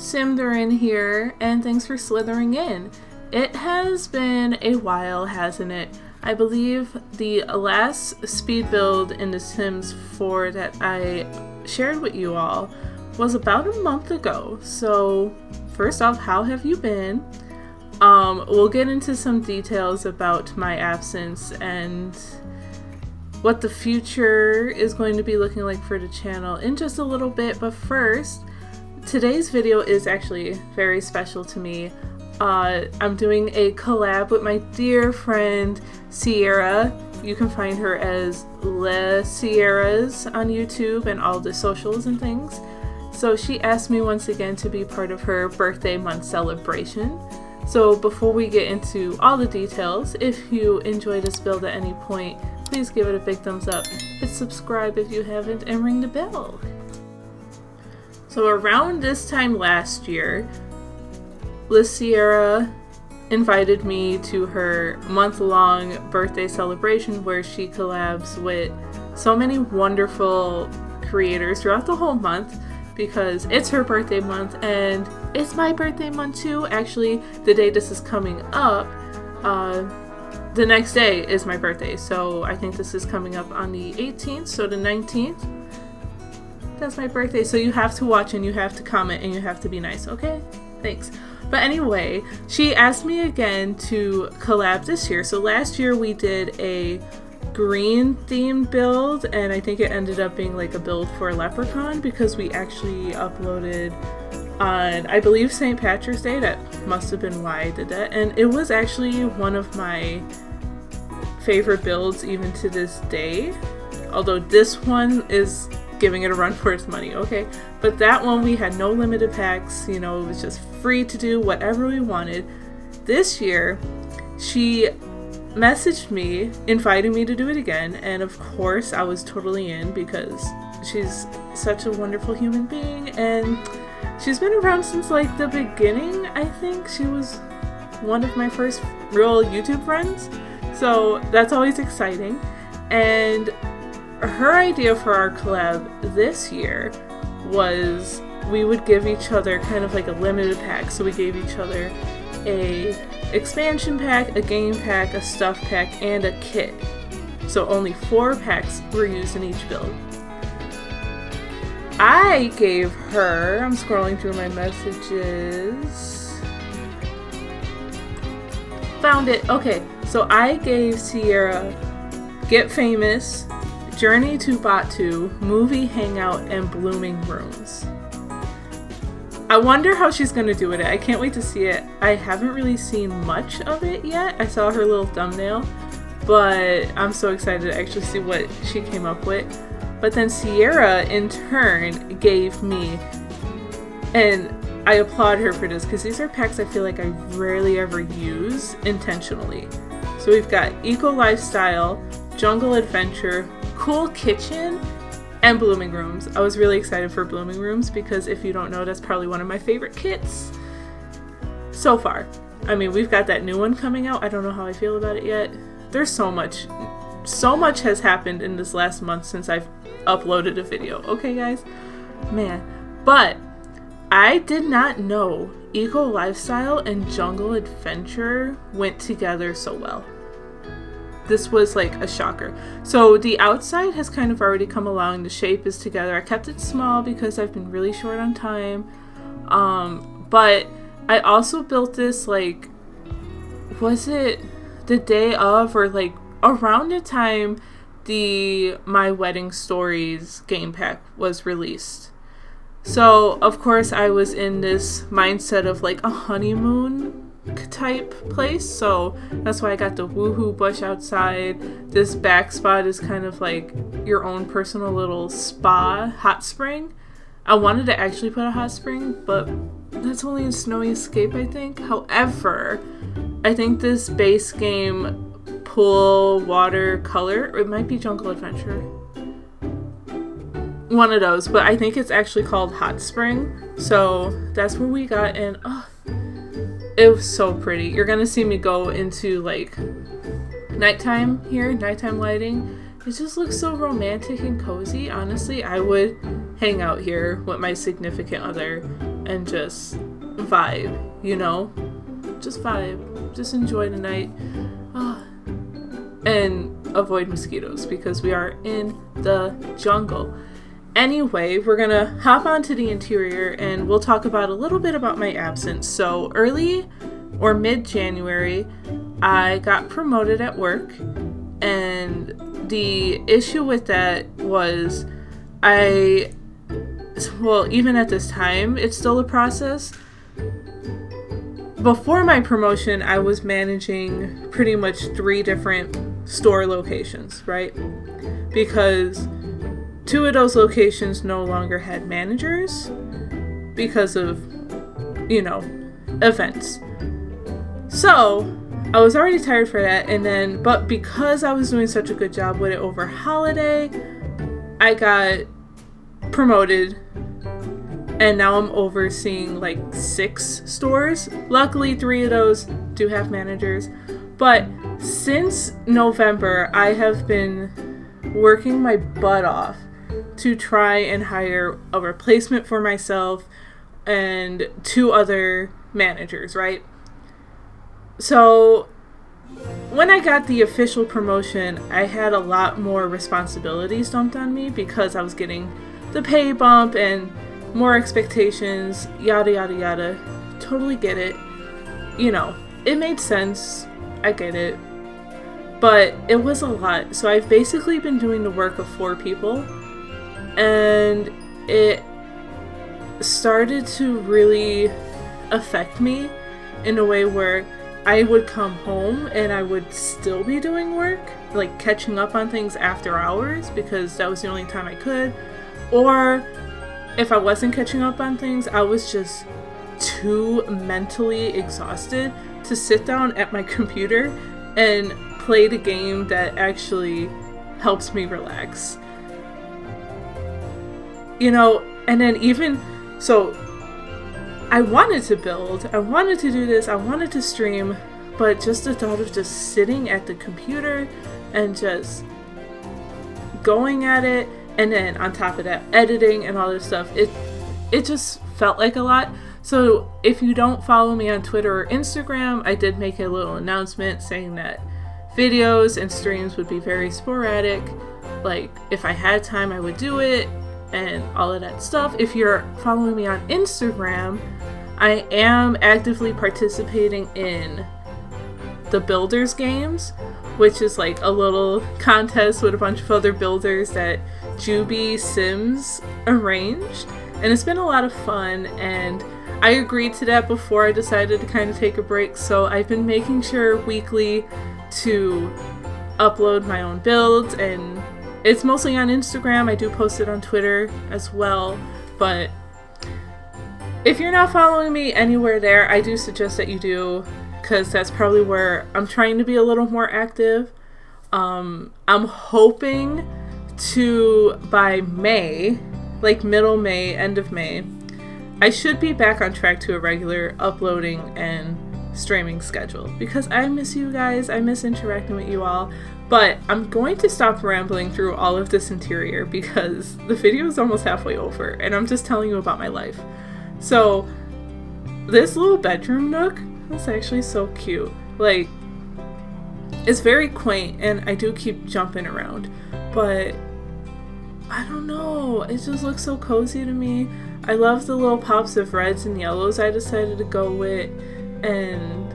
Slythering here, and thanks for slithering in. It has been a while, hasn't it? I believe the last speed build in The Sims 4 that I shared with you all was about a month ago. So first off, how have you been? We'll get into some details about my absence and what the future is going to be looking like for the channel in just a little bit, but first, today's video is actually very special to me. I'm doing a collab with my dear friend Sierra. You can find her as Lesierras on YouTube and all the socials and things. So she asked me once again to be part of her birthday month celebration. So before we get into all the details, if you enjoy this build at any point, please give it a big thumbs up, hit subscribe if you haven't, and ring the bell. So around this time last year, Lesierras invited me to her month-long birthday celebration where she collabs with so many wonderful creators throughout the whole month because it's her birthday month and it's my birthday month too. Actually, the day this is coming up, the next day is my birthday, so I think this is coming up on the 18th, so the 19th. That's my birthday, so you have to watch and you have to comment and you have to be nice, okay? Thanks. But anyway, she asked me again to collab this year. So last year we did a green themed build and I think it ended up being like a build for a leprechaun because we actually uploaded on, I believe, St. Patrick's Day. That must have been why I did that. And it was actually one of my favorite builds even to this day. Although this one is giving it a run for its money, okay? But that one we had no limited packs, you know, it was just free to do whatever we wanted. This year, she messaged me, inviting me to do it again, and of course I was totally in because she's such a wonderful human being and she's been around since like the beginning. I think she was one of my first real YouTube friends, so that's always exciting. And her idea for our collab this year was we would give each other kind of like a limited pack. So we gave each other a expansion pack, a game pack, a stuff pack, and a kit. So only 4 packs were used in each build. I gave her, I'm scrolling through my messages, found it, okay. So I gave Sierra Get Famous, Journey to Batu, Movie Hangout, and Blooming Rooms. I wonder how she's going to do with it. I can't wait to see it. I haven't really seen much of it yet. I saw her little thumbnail, but I'm so excited to actually see what she came up with. But then Sierra, in turn, gave me, and I applaud her for this because these are packs I feel like I rarely ever use intentionally. So we've got Eco Lifestyle, Jungle Adventure, Cool Kitchen, and Blooming Rooms. I was really excited for Blooming Rooms because if you don't know, that's probably one of my favorite kits so far. I mean, we've got that new one coming out. I don't know how I feel about it yet. There's so much has happened in this last month since I've uploaded a video. Okay, guys? Man. But I did not know Eco Lifestyle and Jungle Adventure went together so well. This was like a shocker. So the outside has kind of already come along. The shape is together. I kept it small because I've been really short on time. But I also built this like, was it the day of or like around the time the My Wedding Stories game pack was released. So of course I was in this mindset of like a honeymoon type place, so that's why I got the woohoo bush outside. This back spot is kind of like your own personal little spa hot spring. I wanted to actually put a hot spring, but that's only in Snowy Escape, I think. However, I think this base game pool water color, or it might be Jungle Adventure, one of those, but I think it's actually called Hot Spring, so that's where we got. And it was so pretty. You're gonna see me go into like nighttime here, nighttime lighting. It just looks so romantic and cozy. Honestly, I would hang out here with my significant other and just vibe, you know? Just vibe. Just enjoy the night. And avoid mosquitoes because we are in the jungle. Anyway, we're gonna hop onto the interior and we'll talk about a little bit about my absence. So early or mid-January, I got promoted at work, and the issue with that was even at this time, it's still a process. Before my promotion, I was managing pretty much 3 different store locations, right? Because 2 of those locations no longer had managers because of, events. So I was already tired for that, but because I was doing such a good job with it over holiday, I got promoted, and now I'm overseeing like 6 stores. Luckily, 3 of those do have managers, but since November, I have been working my butt off to try and hire a replacement for myself and 2 other managers, right? So when I got the official promotion, I had a lot more responsibilities dumped on me because I was getting the pay bump and more expectations, yada yada yada. Totally get it. It made sense. I get it. But it was a lot. So I've basically been doing the work of 4 people, and it started to really affect me in a way where I would come home and I would still be doing work, like catching up on things after hours because that was the only time I could. Or if I wasn't catching up on things, I was just too mentally exhausted to sit down at my computer and play the game that actually helps me relax. And then so I wanted to build, I wanted to do this, I wanted to stream, but just the thought of just sitting at the computer and just going at it, and then on top of that, editing and all this stuff, it just felt like a lot. So if you don't follow me on Twitter or Instagram, I did make a little announcement saying that videos and streams would be very sporadic. Like, if I had time, I would do it, and all of that stuff. If you're following me on Instagram, I am actively participating in the Builders Games, which is like a little contest with a bunch of other builders that Juby Sims arranged. And it's been a lot of fun, and I agreed to that before I decided to kind of take a break. So I've been making sure weekly to upload my own builds, and it's mostly on Instagram. I do post it on Twitter as well, but if you're not following me anywhere there, I do suggest that you do, because that's probably where I'm trying to be a little more active. I'm hoping to, by May, like middle May, end of May, I should be back on track to a regular uploading and streaming schedule, because I miss you guys. I miss interacting with you all. But I'm going to stop rambling through all of this interior because the video is almost halfway over and I'm just telling you about my life. So this little bedroom nook is actually so cute. Like, it's very quaint, and I do keep jumping around, but I don't know, it just looks so cozy to me. I love the little pops of reds and yellows I decided to go with, and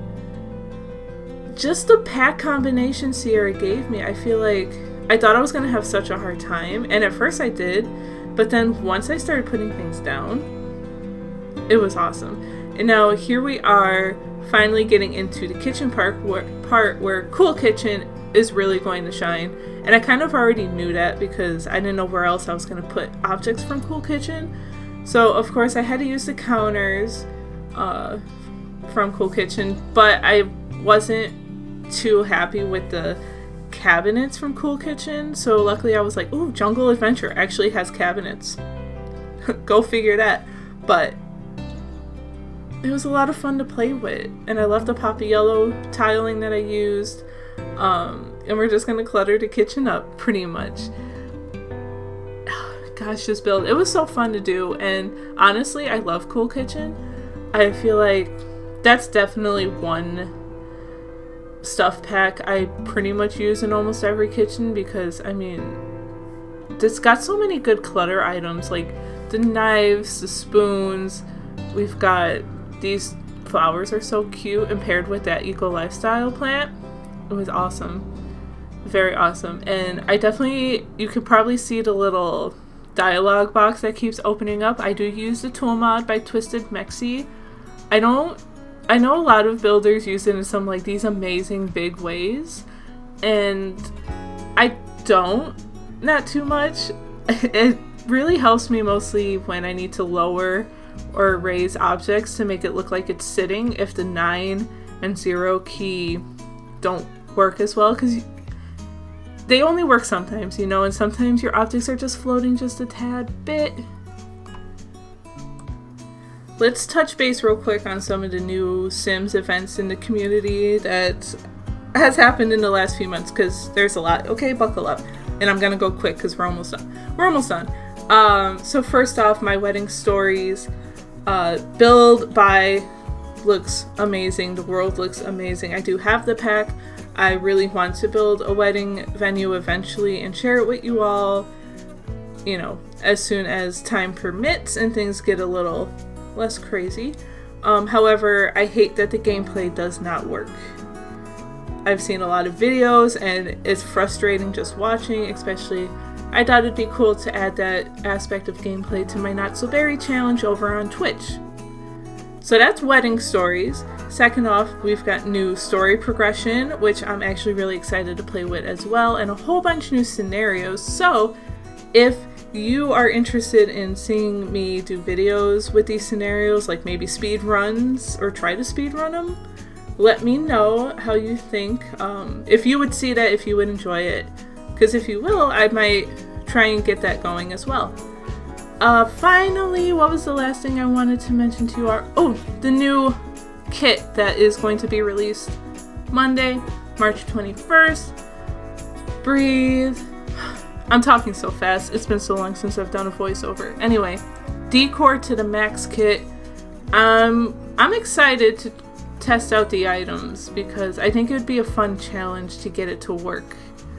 just the pack combination Sierra gave me. I feel like I thought I was going to have such a hard time, and at first I did, but then once I started putting things down, it was awesome. And now here we are finally getting into the kitchen part where Cool Kitchen is really going to shine. And I kind of already knew that because I didn't know where else I was going to put objects from Cool Kitchen. So of course I had to use the counters from Cool Kitchen, but I wasn't too happy with the cabinets from Cool Kitchen. So luckily I was like, ooh, Jungle Adventure actually has cabinets. Go figure that. But it was a lot of fun to play with, and I love the poppy yellow tiling that I used. And we're just gonna clutter the kitchen up pretty much. God, gosh, this build, it was so fun to do. And honestly, I love Cool Kitchen. I feel like that's definitely one stuff pack I pretty much use in almost every kitchen, because I mean, it's got so many good clutter items, like the knives, the spoons. We've got these flowers are so cute, and paired with that eco lifestyle plant, it was awesome. Very awesome. And I definitely, you could probably see the little dialogue box that keeps opening up. I do use the tool mod by Twisted Mexi. I know a lot of builders use it in some like these amazing big ways, and I don't, not too much. It really helps me mostly when I need to lower or raise objects to make it look like it's sitting if the 9 and 0 key don't work as well, because they only work sometimes, you know, and sometimes your objects are just floating just a tad bit. Let's touch base real quick on some of the new Sims events in the community that has happened in the last few months, because there's a lot. Okay, buckle up. And I'm gonna go quick because we're almost done. So first off, my wedding stories build by looks amazing. The world looks amazing. I do have the pack. I really want to build a wedding venue eventually and share it with you all, you know, as soon as time permits and things get a little less crazy. However, I hate that the gameplay does not work. I've seen a lot of videos and it's frustrating just watching, especially I thought it'd be cool to add that aspect of gameplay to my Not So Berry challenge over on Twitch. So that's wedding stories. Second off, we've got new story progression, which I'm actually really excited to play with as well, and a whole bunch of new scenarios. So if you are interested in seeing me do videos with these scenarios, like maybe speed runs or try to speed run them, let me know how you think. If you would see that, if you would enjoy it, because if you will, I might try and get that going as well. Finally, what was the last thing I wanted to mention to you? The new kit that is going to be released Monday, March 21st. Breathe. I'm talking so fast. It's been so long since I've done a voiceover. Anyway, Decor to the Max kit. I'm excited to test out the items because I think it would be a fun challenge to get it to work,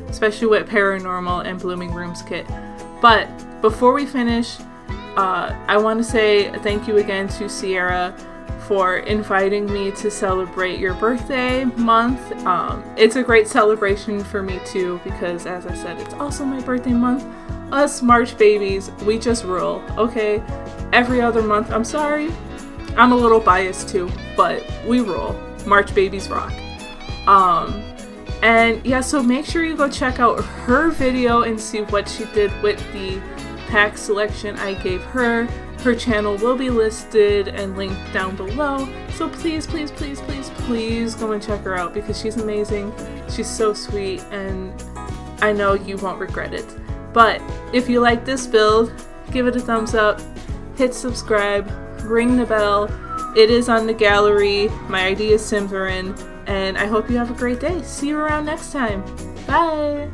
especially with Paranormal and Blooming Rooms kit. But before we finish, I want to say thank you again to Sierra for inviting me to celebrate your birthday month. It's a great celebration for me too, because as I said, it's also my birthday month. Us March babies, we just rule, okay? Every other month, I'm sorry, I'm a little biased too, but we rule. March babies rock. And yeah, so make sure you go check out her video and see what she did with the pack selection I gave her. Her channel will be listed and linked down below. So please, please, please, please, please go and check her out because she's amazing. She's so sweet and I know you won't regret it. But if you like this build, give it a thumbs up, hit subscribe, ring the bell. It is on the gallery. My ID is Slythering, and I hope you have a great day. See you around next time. Bye!